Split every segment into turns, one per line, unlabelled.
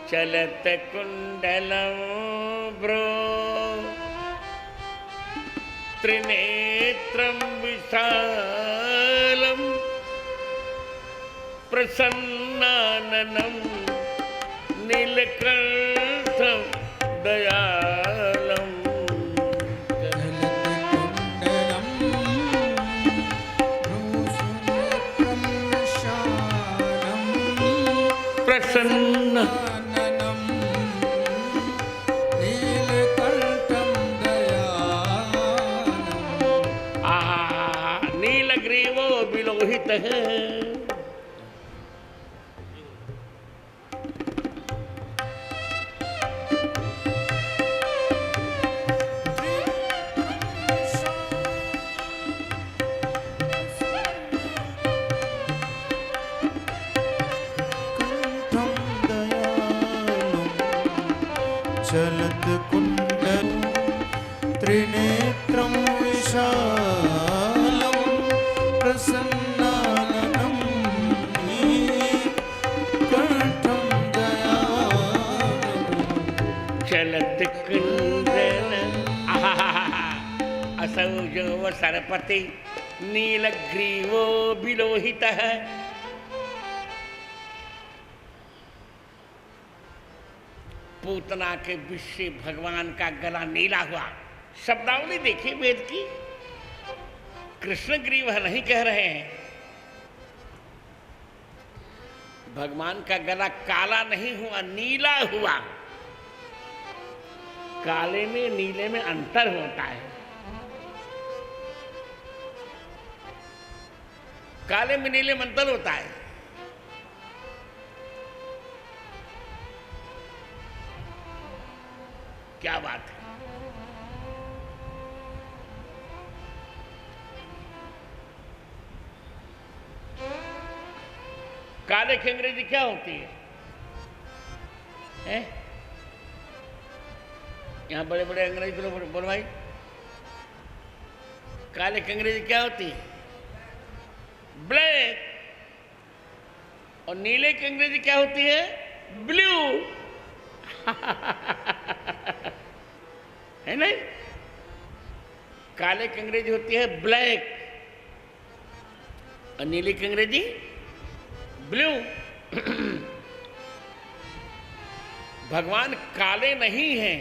चलत कुंडलं भ्रो त्रिनेत्रं विशालं प्रसन्नाननं नीलकण्ठं दयालं
जलत्कुण्डलं भ्रूसुनेत्रं विशालं
प्रसन्न
प्रसन्नाननं नीलकण्ठं दयालं।
नीलग्रीवो विलोहितः
चलत्कुण्डलं त्रिनेत्रं विशालं प्रसन्नाननं नीलकण्ठं दयालं।
चलत कुंडल असौ जो सरपति नीलग्रीवो विलोहितः। पूतना के विष से भगवान का गला नीला हुआ। शब्दावली देखिए वेद की, कृष्ण ग्रीव नहीं कह रहे हैं। भगवान का गला काला नहीं हुआ, नीला हुआ। काले में नीले में अंतर होता है। काले में नीले में अंतर होता है। क्या बात है। काले की अंग्रेजी क्या होती है, हैं? यहां बड़े बड़े अंग्रेजी लोग बोलो भाई, काले की अंग्रेजी क्या होती है? ब्लैक। और नीले की अंग्रेजी क्या होती है? ब्लू। है नहीं? काले की अंग्रेजी होती है ब्लैक और नीले की अंग्रेजी ब्लू। भगवान काले नहीं हैं,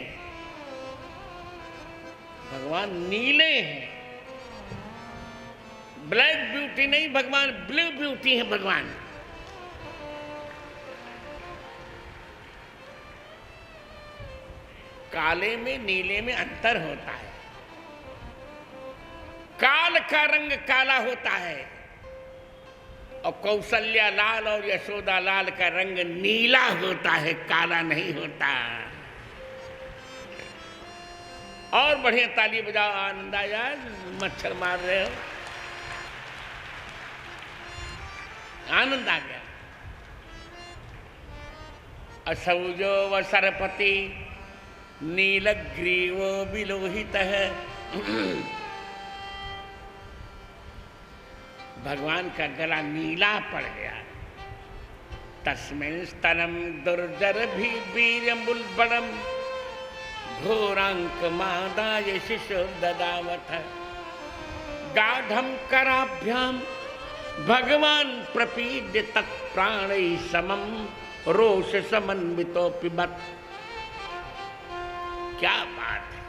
भगवान नीले हैं। ब्लैक ब्यूटी नहीं, भगवान ब्लू ब्यूटी है। भगवान काले में नीले में अंतर होता है। काल का रंग काला होता है और कौशल्या लाल और यशोदा लाल का रंग नीला होता है, काला नहीं होता। और बढ़िया ताली बजाओ, आनंद आया। मच्छर मार रहे हो, आनंद आ गया। असौजो व सरपति नीलग्रीवो विलोहितः। भगवान का गला नीला पड़ गया। तस्मिन् स्तनम दुर्जर भी वीर्यमुल्बणम् घोरांक मादाय शिशु ददावथ। गाढ़ं कराभ्याम भगवान प्रपीड्य तत्प्राणै समम रोष समन्वितो पिबत। क्या बात है।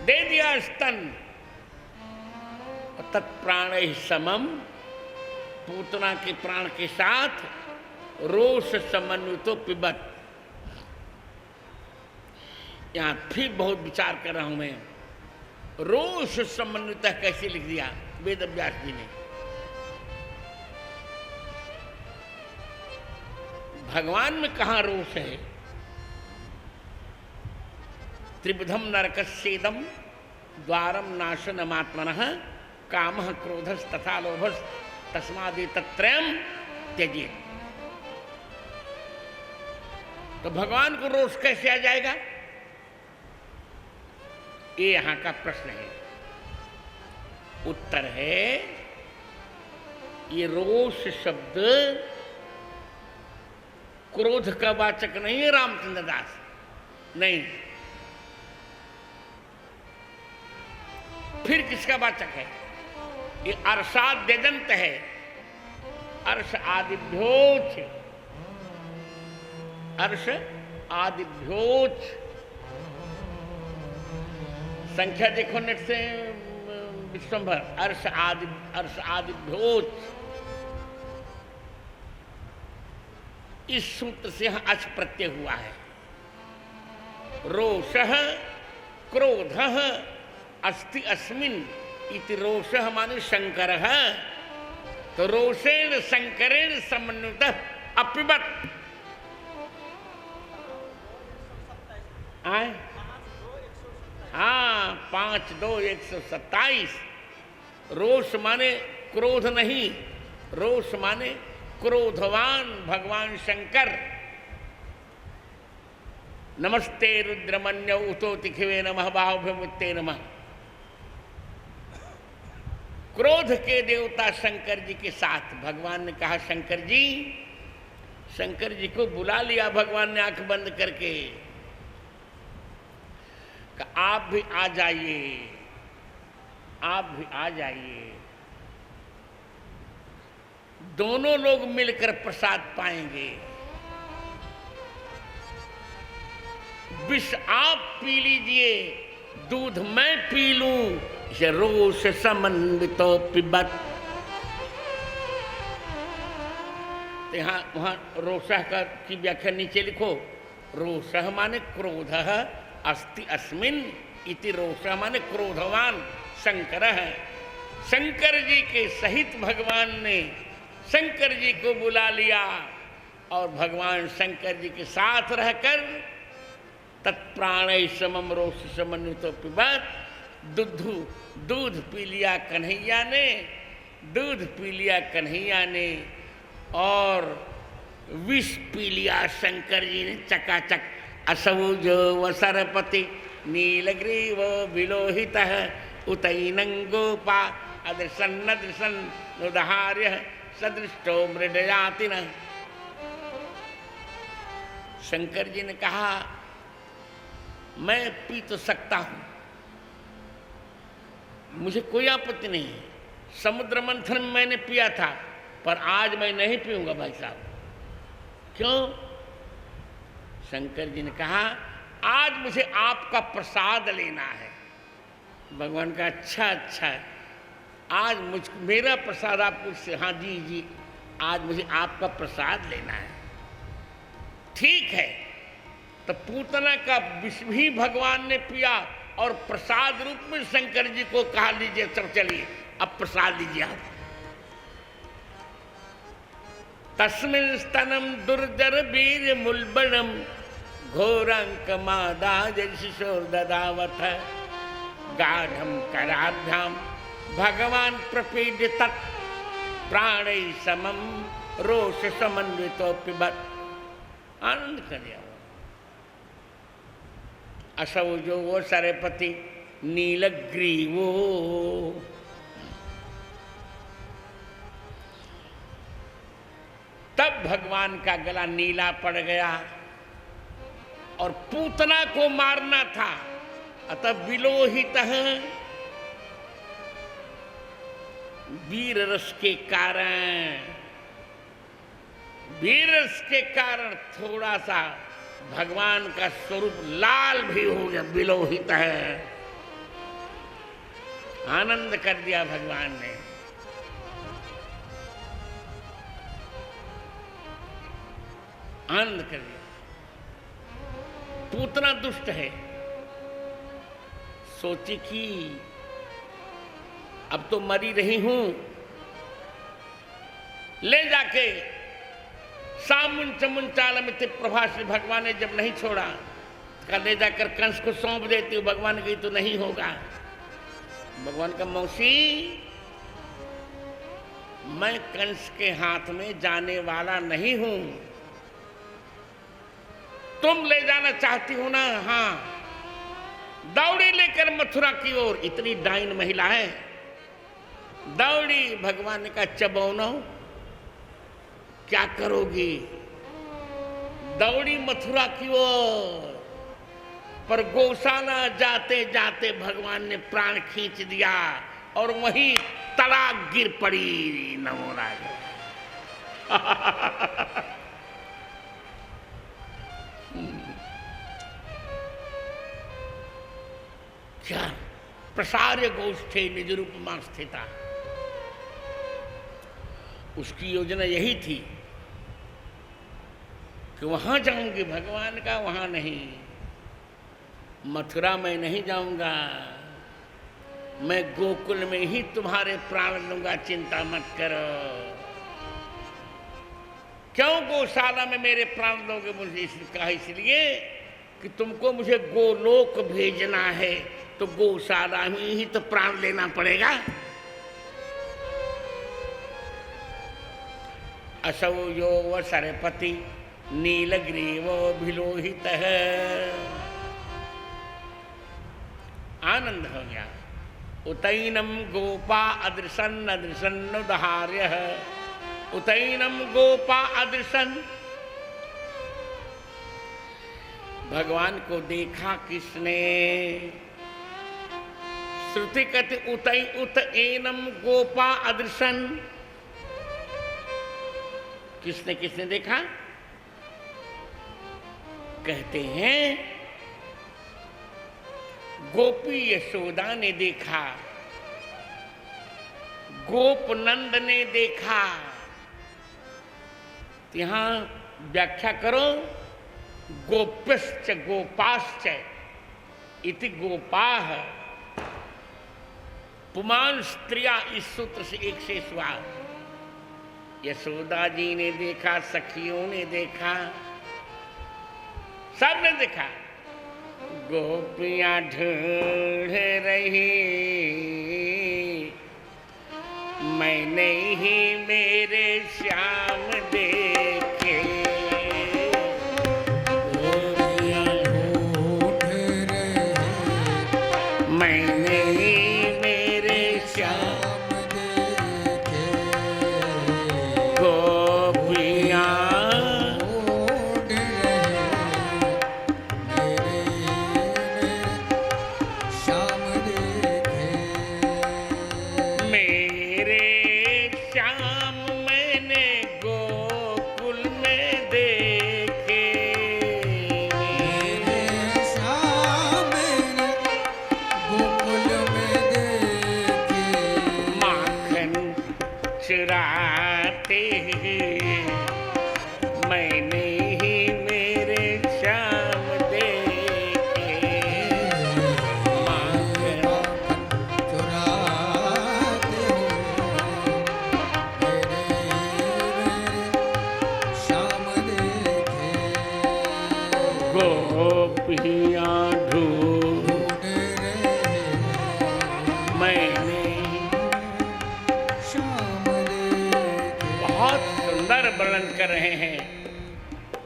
दे दिया स्तन, तत्प्राणै समम, पूतना के प्राण के साथ रोष समन्वितो पिबत। यहां फिर बहुत विचार कर रहा हूं मैं। रोष समन्वित कैसे लिख दिया वेद व्यास जी ने? भगवान में कहां रोष है? त्रिविधम नरकस्येदम द्वारम नाशनमात्मनः कामः क्रोधस्तथा लोभस् तस्मादेतत्त्रयम् त्यजेत्। तो भगवान को रोष कैसे आ जाएगा? ये यहां का प्रश्न है। उत्तर है, ये रोष शब्द क्रोध का वाचक नहीं है रामचंद्र दास, नहीं। फिर किसका वाचक है? ये अर्षाद्यजंत है। अर्ष आदिभ्योच, अर्ष आदिभ्योच। संख्या देखो नेट से विश्वंभर। अर्ष आदिभ्योच। इस सूत्र से यहां अच प्रत्यय हुआ है। रोषः क्रोधः अस्ति अस्मिन् इति। रोषः माने शंकरः, तो रोषेण शंकरेण समन्वितः अपिबत। आए हाँ, 5 2 127। रोष माने क्रोध नहीं, रोष माने क्रोधवान भगवान शंकर। नमस्ते रुद्रमन्यौ उतो तिखिवे नमः बाहुभ्यमुत्ते नमः। क्रोध के देवता शंकर जी के साथ भगवान ने कहा, शंकर जी को बुला लिया भगवान ने आंख बंद करके। आप भी आ जाइए, आप भी आ जाइए, दोनों लोग मिलकर प्रसाद पाएंगे। विष आप पी लीजिए, दूध मैं पी लूं, रोष समन्वितो पिबत। यहां वहां रोषः का की व्याख्या नीचे लिखो। रोषः माने क्रोधः अस्ति अस्मिन् इति। रोषः माने क्रोधवान शंकर है। शंकर जी के सहित भगवान ने शंकर जी को बुला लिया और भगवान शंकर जी के साथ रहकर तत्प्राणै समम रोष समन्वितो पिबत। दूध पी लिया कन्हैया ने, दूध पी लिया कन्हैया ने, और विष पी लिया शंकर जी ने चकाचक। असौ जो वसरपति नीलग्रीव विलोहितः उतैनं गोपा अदृशन्नदृशन् नुदहार्यः सदृष्टो मृडयातिनः। शंकर जी ने कहा, मैं पी तो सकता हूं, मुझे कोई आपत्ति नहीं है। समुद्र मंथन में मैंने पिया था, पर आज मैं नहीं पीऊंगा भाई साहब। क्यों? शंकर जी ने कहा, आज मुझे आपका प्रसाद लेना है। भगवान का अच्छा अच्छा, आज मेरा प्रसाद आपको से, हाँ जी, आज मुझे आपका प्रसाद लेना है। ठीक है, तो पूतना का विष भी भगवान ने पिया और प्रसाद रूप में शंकर जी को कहा, लीजिए सब, चलिए अब प्रसाद लीजिए आप। तस्मिन् स्तनम दुर्जर वीर मुल्बणम घोरंक मादाज शिशोर ददावत गाढ़म कराभ्याम भगवान प्रपीड तत् प्राणै समम रोष समन्वितो पिबत। आनंद कर दिया। असौ जो वो सरपति नीलग्रीवो, तब भगवान का गला नीला पड़ गया और पूतना को मारना था। अतः विलोहितः, वीर रस के कारण, वीर रस के कारण थोड़ा सा भगवान का स्वरूप लाल भी हो गया। विलोहित है, आनंद कर दिया भगवान ने। आनंद कर दिया। पूतना दुष्ट है, सोची कि अब तो मरी रही हूं, ले जाके सामुन चमुन चालमित प्रभा से भगवान ने जब नहीं छोड़ा, का ले जाकर कंस को सौंप देती हूँ। भगवान की तो नहीं होगा। भगवान का, मौसी मैं कंस के हाथ में जाने वाला नहीं हूं, तुम ले जाना चाहती हो ना? हाँ, दौड़ी लेकर मथुरा की ओर। इतनी डाइन महिला है, दौड़ी। भगवान ने कहा, चबौनो क्या करोगी? दौड़ी मथुरा की ओर, पर गौशाला जाते जाते भगवान ने प्राण खींच दिया और वहीं तड़ाक गिर पड़ी नमो नारायण। क्या प्रसार्य गोष्ठे निज रूपमा स्थिता, उसकी योजना यही थी कि वहां जाऊंगी भगवान का, वहां नहीं, मथुरा में नहीं जाऊंगा, मैं गोकुल में ही तुम्हारे प्राण लूंगा, चिंता मत करो। क्यों गौशाला में मेरे प्राण लोगे? मुझे कहा इसलिए कि तुमको मुझे गोलोक भेजना है, तो गौशाला में ही तो प्राण लेना पड़ेगा। असौ यो व सरपति नीलग्रीवो भिलोहित है। आनंद हो गया। उतैनम गोपा अदृशन अदृशन्नुदार्य, उतैनम गोपा अदृशन। भगवान को देखा किसने? श्रुति कहते उतई उत एनम गोपा अदृशन। किसने किसने देखा? कहते हैं गोपी यशोदा ने देखा, गोपनंद ने देखा। यहां व्याख्या करो, गोप्यश्च गोपाश्च इति गोपाः पुमान स्त्रिया, इस सूत्र से एक शेष हुआ। यशोदा जी ने देखा, सखियों ने देखा, सबने देखा। गोपियां ढूंढ रही, मैंने ही मेरे श्याम देखे।
गोपियां ढूंढ रही,
मैंने ही मेरे श्याम
देखे।
गोपियां
ढूंढ रही, मेरे श्याम देखे।
मेरे श्याम मैंने गोकुल में देखे।
मेरे श्याम मैंने गोकुल में देखे।
माखन चुराते मैंने ही मेरे श्याम देखे। माखन
चुराते हुए मेरे श्याम देखे।
गोपियां ढूंढ
ढूंढ रहे
मैंने।
श्याम देखे।
बहुत सुंदर वर्णन कर रहे हैं।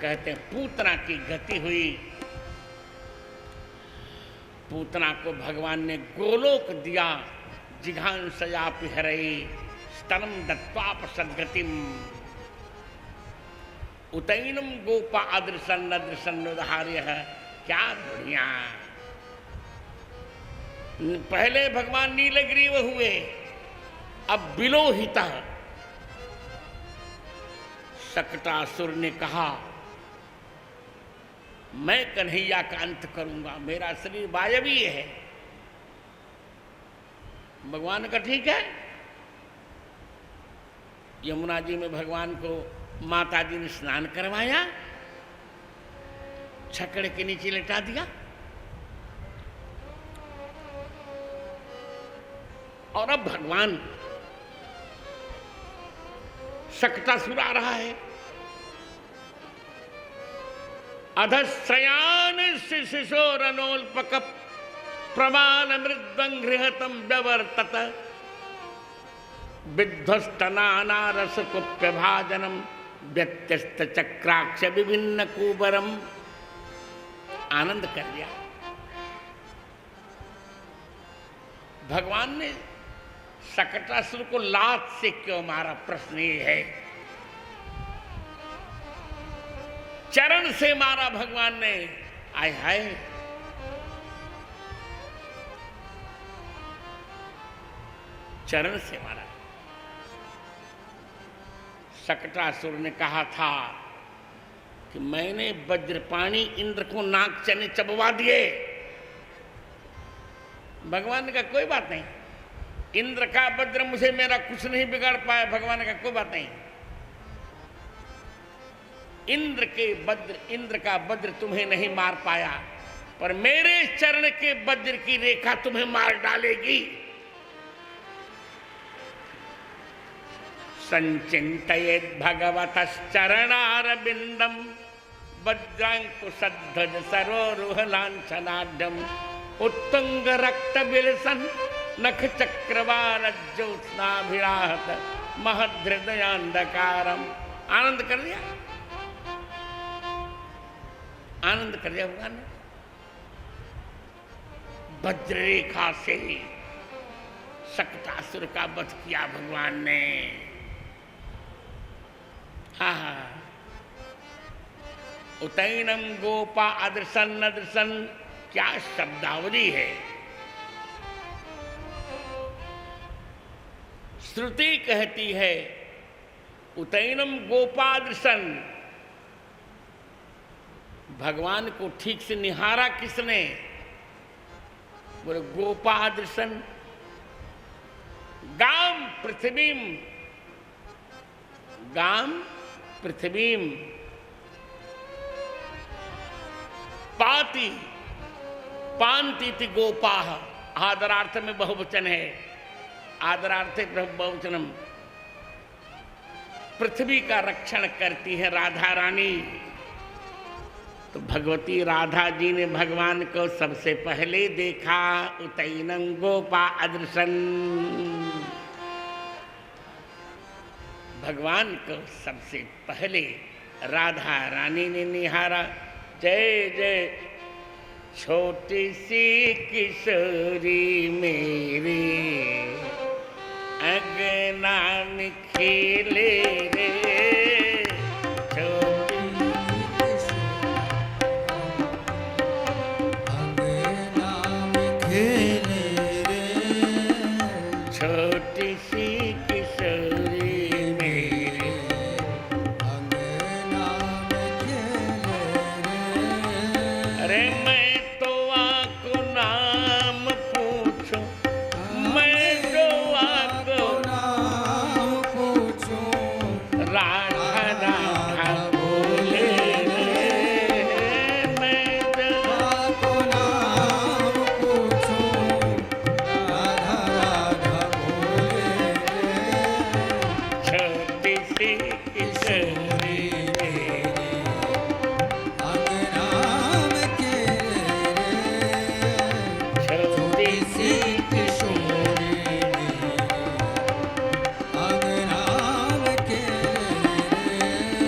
कहते हैं पूतना की गति हुई। पूतना को भगवान ने गोलोक दिया। जिघांसयापि हरई स्तनम दत्वाप सद्गतिम। उतैनम गोपा अदृशन अदृशन उदार्य है। क्या बढ़िया। पहले भगवान नीलग्रीव हुए, अब बिलोहित। शकटासुर ने कहा मैं कन्हैया का अंत करूंगा, मेरा शरीर वायवी है। भगवान का ठीक है। यमुना जी में भगवान को माता जी ने स्नान करवाया, छकड़े के नीचे लेटा दिया और अब भगवान शकटासुर आ रहा है। अधस्त्रयान शिशोरनोल्पक प्रमाण मृद्वंघृहतम व्यवर्तत विध्वस्तनाना रसकुप्य भाजनम व्यत्यस्त चक्राक्ष विभिन्न कुबरम। आनंद कर लिया। भगवान ने शकटासुर को लात से क्यों मारा? प्रश्न ये है। चरण से मारा भगवान ने। आय हाय, चरण से मारा। शकटासुर ने कहा था कि मैंने वज्रपाणी इंद्र को नाक चने चबवा दिए। भगवान ने कहा कोई बात नहीं, इंद्र का वज्र मुझे मेरा कुछ नहीं बिगाड़ पाया। भगवान ने कहा कोई बात नहीं, इंद्र का वज्र तुम्हें नहीं मार पाया, पर मेरे चरण के वज्र की रेखा तुम्हें मार डालेगी। संचिंतयेत् भगवतश्चरणारविंदम वज्रांकुशध्वज सरोरुह लांछनाढ्यम उत्तुंग रक्त बिलसन नख चक्रवाल ज्योत्स्नाभिराहत महदृदयांधकारम। आनंद कर लिया, आनंद कर लिया भगवान ने। वज्र रेखा से शकटासुर का वध किया भगवान ने। हा, उतैनम गोपा अदृशन अदृशन, क्या शब्दावली है। श्रुति कहती है उतैनम गोपादृशन, भगवान को ठीक से निहारा किसने? बोले गोपादृशन। गाम पृथ्वीम, गाम पृथ्वीम पाति पांति गोपाह। आदरार्थ में बहुवचन है, आदरार्थे बहुवचनम। पृथ्वी का रक्षण करती है राधा रानी। तो भगवती राधा जी ने भगवान को सबसे पहले देखा। उतैनं गोपा अदृशन, भगवान को सबसे पहले राधा रानी ने निहारा। जय जय छोटी सी किशोरी मेरी अंगना में खेले रे, छोटी
अंगना में खेले रे,
छोटी सी किशोरी मेरी
अंगना में खेले रे।
अरे मैं तो आको नाम पूछूं, मैं तो आको
नाम पूछूं,
राधा राधा बोले रे। मैं तो
आपको नाम पूछूं, राधा राधा बोले रे।
छोटी सी किशोरी मेरी
अंगना में खेले रे,
छोटी सी
किशोरी मेरी अंगना में खेले रे।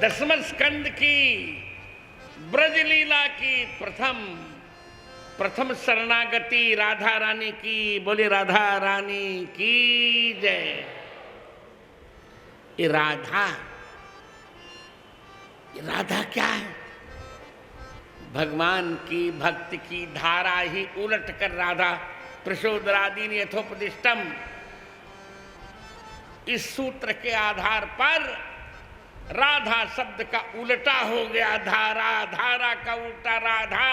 दसम स्कंद की ब्रज लीला की प्रथम शरणागति राधा रानी की। बोले राधा रानी की जय। ये राधा क्या है? भगवान की भक्ति की धारा ही उलट कर राधा प्रचोदयादीन यथोपदिष्टम, इस सूत्र के आधार पर राधा शब्द का उल्टा हो गया धारा, धारा का उल्टा राधा।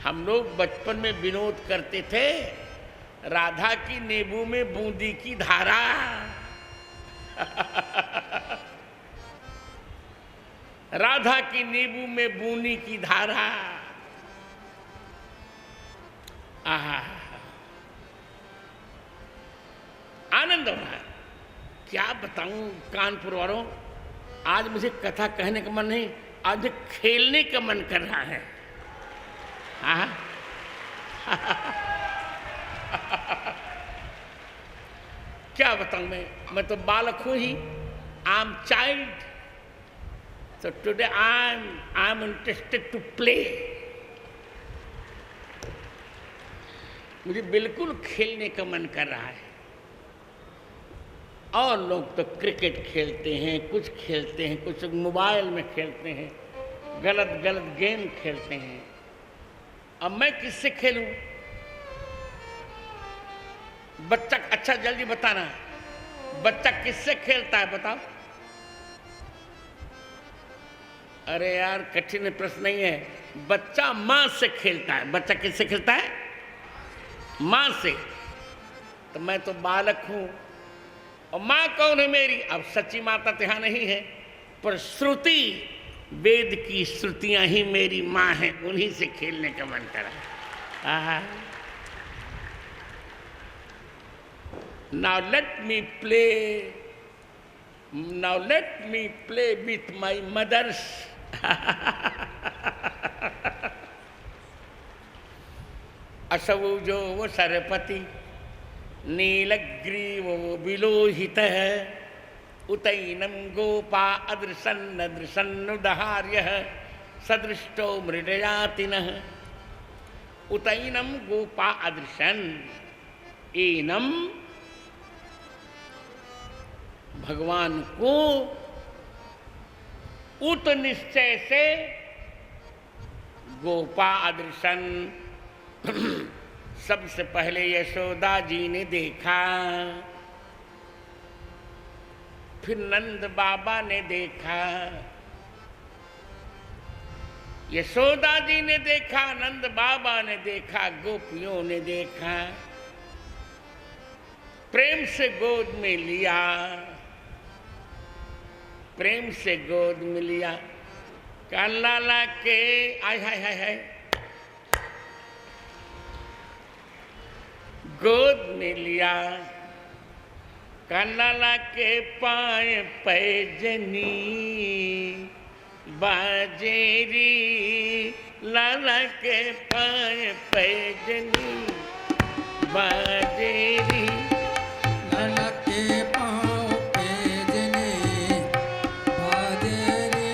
हम लोग बचपन में विनोद करते थे, राधा की नींबू में बूंदी की धारा। राधा की नींबू में बूंदी की धारा। आहा, आनंद हो रहा है। क्या बताऊं कानपुर वालों, आज मुझे कथा कहने का मन नहीं, आज खेलने का मन कर रहा है। हाँ क्या बताऊं मैं तो बालक हूं ही। I am child, so today I am interested to play। मुझे बिल्कुल खेलने का मन कर रहा है। और लोग तो क्रिकेट खेलते हैं, कुछ खेलते हैं, कुछ मोबाइल में खेलते हैं, गलत गलत गेम खेलते हैं। अब मैं किससे खेलूं? बच्चा, अच्छा जल्दी बताना, बच्चा किससे खेलता है बताओ? अरे यार कठिन प्रश्न नहीं है, बच्चा मां से खेलता है। बच्चा किससे खेलता है? मां से। तो मैं तो बालक हूं, और मां कौन है मेरी? अब सच्ची माता तो यहां नहीं है, पर श्रुति, वेद की श्रुतियां ही मेरी मां हैं, उन्हीं से खेलने का मन करा। Now let me play with my mothers. असवो जो वो सरपति नीलग्रीवो विलोहित है, उतैनम गोपा अदृशन्नुदहार्य सदृष्टो मृडयातिनः। उतैनम गोपा अदृशन, एनम भगवान को उत निश्चय से गोपा अदृशन, सबसे पहले यशोदा जी ने देखा, फिर नंद बाबा ने देखा। यशोदा जी ने देखा, नंद बाबा ने देखा, गोपियों ने देखा, प्रेम से गोद में लिया, प्रेम से गोद में लिया। काला के आय हाय हाय हाय गोद में लिया, काला के पाए पैजनी बाजेरी, लाला के पाए पैजनी बाजेरी।
लाला के पाँव पैजनी बाजे रे,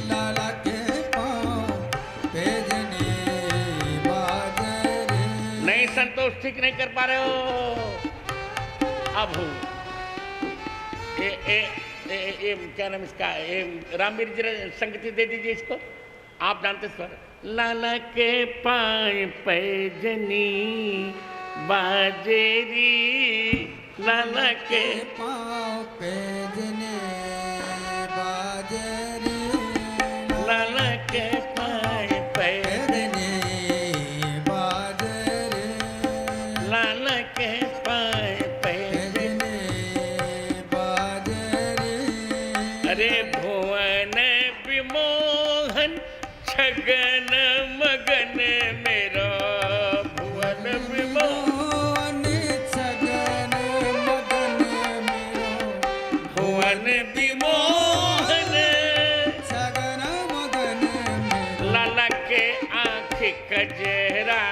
लाला के पाँव पैजनी बाजे रे।
नहीं संतोष, ठीक नहीं कर पा रहे हो। अब हूँ ये क्या नाम इसका, रामवीर जी संगति दे दीजिए इसको, आप जानते स्वर। लाला के पाए पैजनी बाजेरी, लाला के
पाँव पैजनी बाजे रे,
लाला के पाए पैजनी
पैजनी बाजे रे,
लाला के पाए पैजनी
बाजे रे।
अरे भुवन विमोहन छगन मगन मेरो, भुवन विमोहन
मोहन छगन मगन मेरो,
भुवन विमोहन
छगन मगन मेरो।
लाला के आँख कजरा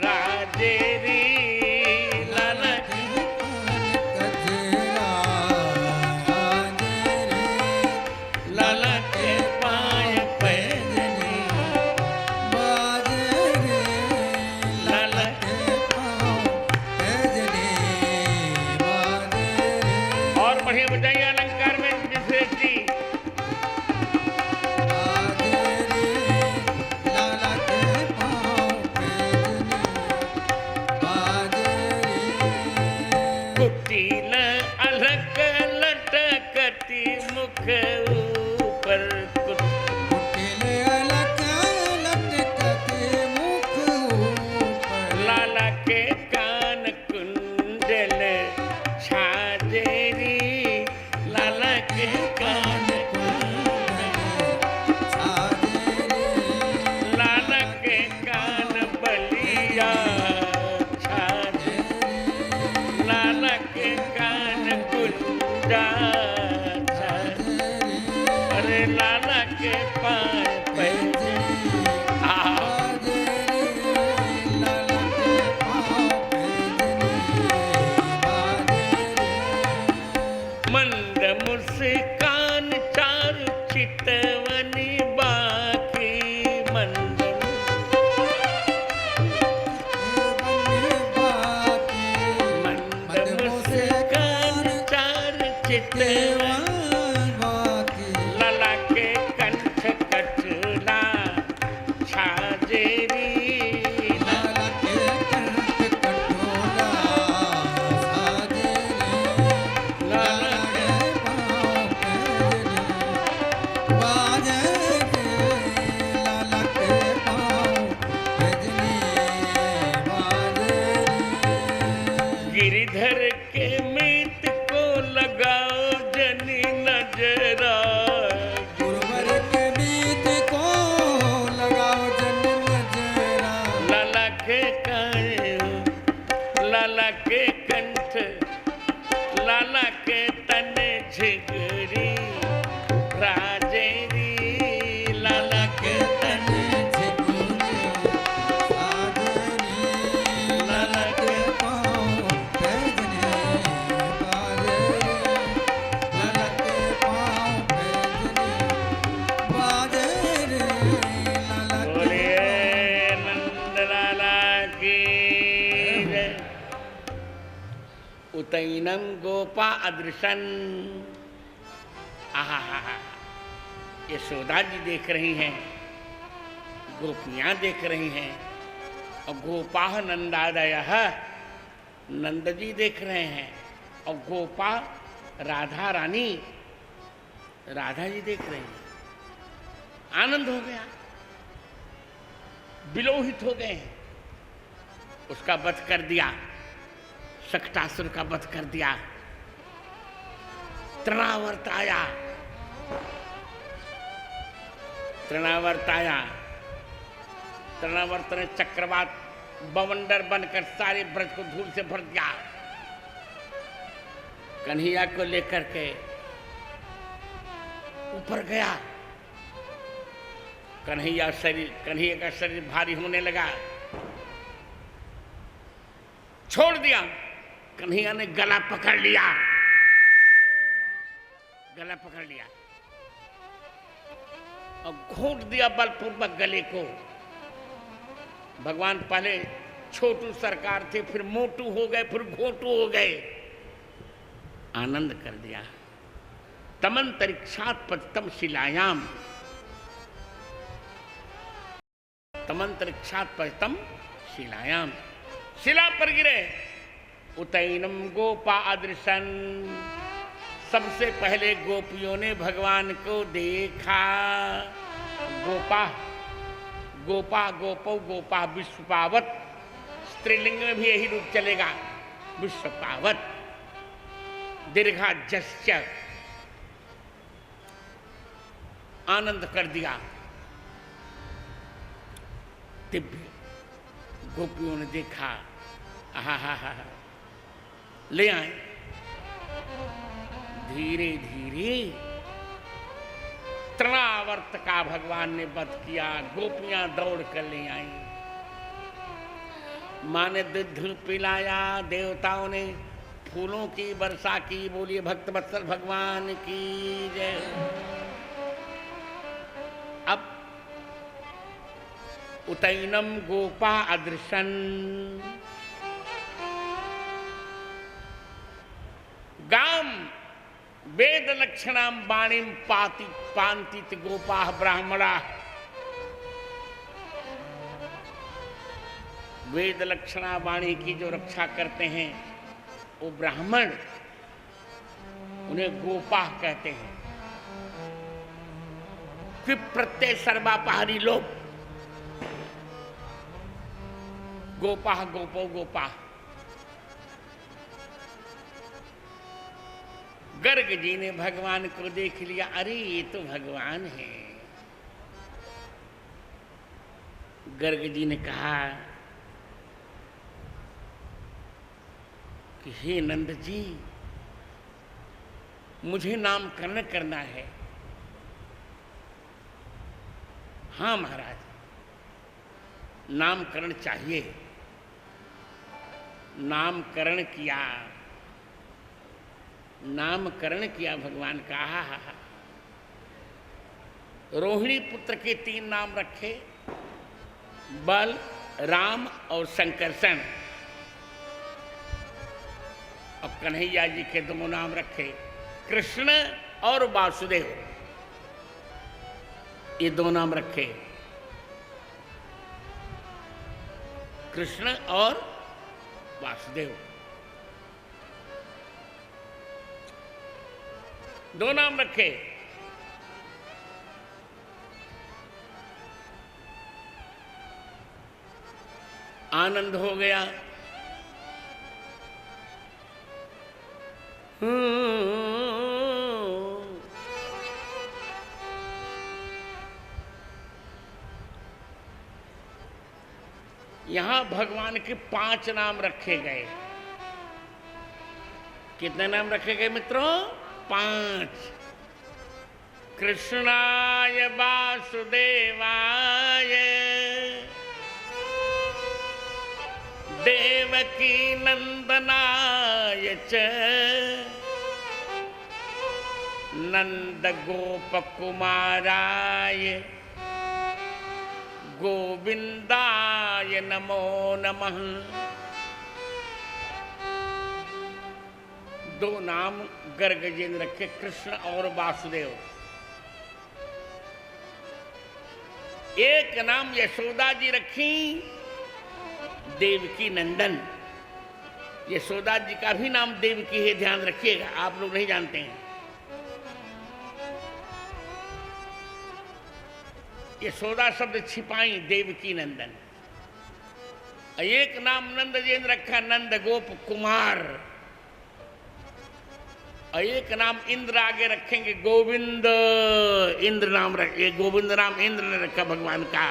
राजेरी, लाला के
कजरा बाजे रे,
लाला के पाए पैजनी
बाजे रे,
लाला
के पाँव पैजनी बाजे रे।
और बढ़िया बजाइए अलंकार में विशेष जी।
बाजे रे, लाला के पाँव पैजनी बाजे रे।
कुटिल अलक लटकती मुख ऊपर,
कुटिल अलग लटकते मुख ऊपर,
लाला के कान कुंडल छाजेरी, लाला के कान कुंडल,
छाजे रे,
लाला के कान बलिया छाजे, लाला के कान कुंडा छाजे। अरे लाला के पाए पैजनी आ
बाजे रे, लाला के पाँव पैजनी बाजे रे।
मंद मुस्कान चारु चितवनी बाकी, मंद
बने बाकी
मंद मुस्कान
देवा की
लला के कंठ कटला छाजेरी
लाला के कंठ कटोला साजे रे लाला के पाँव पैजनी बाजे रे लाला के पाँव पैजनी बाजे रे
गिरिधर के मीत को लगाओ जनी नजरा
गुरुवर के बीत को लगाओ जन नजरा
लाला के कायो लाला के कंठ लाला के तने झिगरी राजेरी लाला के तने
झिगुरे साजनी लाला के पाँव पैजनी बाजे लाला के पाँव पैजनी बाजे रे लाला के
बोलिए नंद लाला की जय। उतैनम गोपा अदृशन आहा यशोदा जी देख रही हैं, गोपियां देख रही हैं और गोपा नंदादय नंद जी देख रहे हैं और गोपा राधा रानी राधा जी देख रही हैं। आनंद हो गया, विलोहित हो गए हैं। उसका वध कर दिया, शक्टासुर का वध कर दिया। तृणावर्त आया, तृणावर्त ने चक्रवात बवंडर बनकर सारे ब्रज को धूल से भर दिया। कन्हैया को लेकर के ऊपर गया। कन्हैया का शरीर भारी होने लगा, छोड़ दिया। कन्हैया ने गला पकड़ लिया और घोंट दिया बलपूर्वक गले को। भगवान पहले छोटू सरकार थे, फिर मोटू हो गए, फिर घोटू हो गए। आनंद कर दिया। तमंतरिक्षात पतितम शिलायाम, तमंतरिक्षात पतितम शिलायाम, शिला पर गिरे। उतैनम गोपा अदृशन, सबसे पहले गोपियों ने भगवान को देखा। गोपा गोपा गोपो गोपा विश्वपावत, स्त्रीलिंग में भी यही रूप चलेगा, विश्वपावत। दीर्घा जश्च, आनंद कर दिया। दिव्य गोपियों ने देखा, आहा ले आए। धीरे धीरे तृणावर्त का भगवान ने वध किया। गोपियां दौड़ कर ले आई। माँ ने दूध पिलाया, देवताओं ने फूलों की वर्षा की। बोलिए भक्त वत्सल भगवान की जय। अब उतैनम गोपा अदृशन, गाम वेद लक्षणाम वाणीम पांतित गोपा ब्राह्मणा। वेद लक्षणा वाणी की जो रक्षा करते हैं वो ब्राह्मण, उन्हें गोपा कहते हैं। फिर प्रत्यय सर्वापहारी लोग, गोपा गोपो गोपा। गर्ग जी ने भगवान को देख लिया, अरे ये तो भगवान है। गर्ग जी ने कहा कि हे नंद जी, मुझे नामकरण करना है। हाँ महाराज, नामकरण चाहिए। नामकरण किया भगवान का। हा। रोहिणी पुत्र के 3 नाम रखे, बल, राम और संकर्षण। और कन्हैया जी के 2 नाम रखे, कृष्ण और वासुदेव, ये दो नाम रखे, कृष्ण और वासुदेव, दो नाम रखे। आनंद हो गया। यहां भगवान के 5 नाम रखे गए। कितने नाम रखे गए मित्रों? 5। कृष्णाय वासुदेवाय देवकी नंदनाय च नंद गोप कुमाराय गोविंदाय नमो नमः। 2 नाम गर्ग जी ने रखे, कृष्ण और वासुदेव। एक नाम यशोदा जी रखी, देवकी नंदन। यशोदा जी का भी नाम देवकी है, ध्यान रखिएगा, आप लोग नहीं जानते हैं। यशोदा शब्द छिपाई, देवकी नंदन। एक नाम नंद जी ने रखा, नंद गोप कुमार। और एक नाम इंद्र आगे रखेंगे, गोविंद। इंद्र नाम रखे, गोविंद नाम इंद्र ने रखा भगवान का।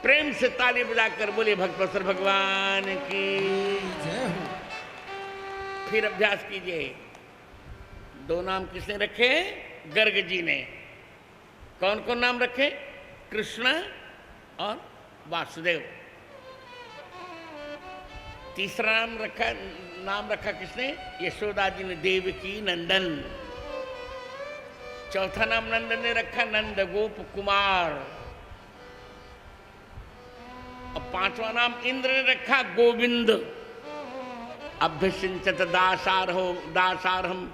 प्रेम से ताली बजाकर बोले भक्तवत्सल भगवान की
जय हो।
फिर अभ्यास कीजिए। 2 नाम किसने रखे? गर्ग जी ने। कौन कौन नाम रखे? कृष्ण और वासुदेव। तीसरा नाम रखा किसने? यशोदा जी ने, देवकी नंदन। चौथा नाम नंदन ने रखा, नंद गोप कुमार। और 5वां नाम इंद्र ने रखा, गोविंद। अभ्यसिंचत दासारहम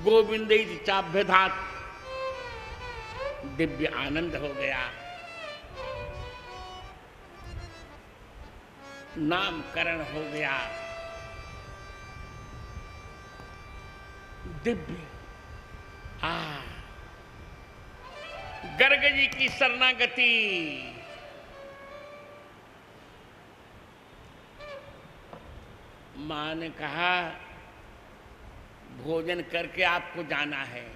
गोविंद चाभ्यधात। दिव्य आनंद हो गया। नामकरण हो गया। दिव्य। गर्ग जी की शरणागति। मां ने कहा भोजन करके आपको जाना है।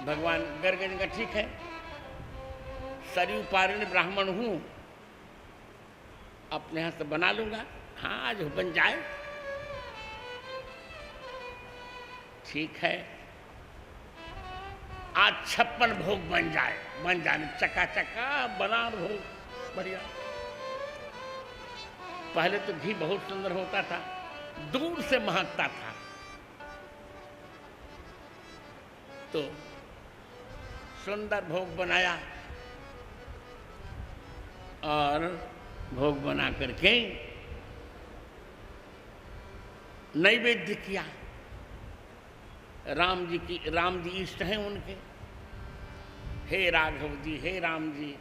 भगवान गर्ग जी का ठीक है, सरयू पारिणी ब्राह्मण हूं, अपने हाथ से बना लूंगा। हाँ, आज बन जाए, ठीक है। आज 56 भोग बन जाने, चका बना भोग बढ़िया। पहले तो घी बहुत सुंदर होता था, दूर से महकता था। तो सुंदर भोग बनाया और भोग बना करके नैवेद्य किया। राम जी इष्ट हैं उनके। हे राघव जी, हे राम जी,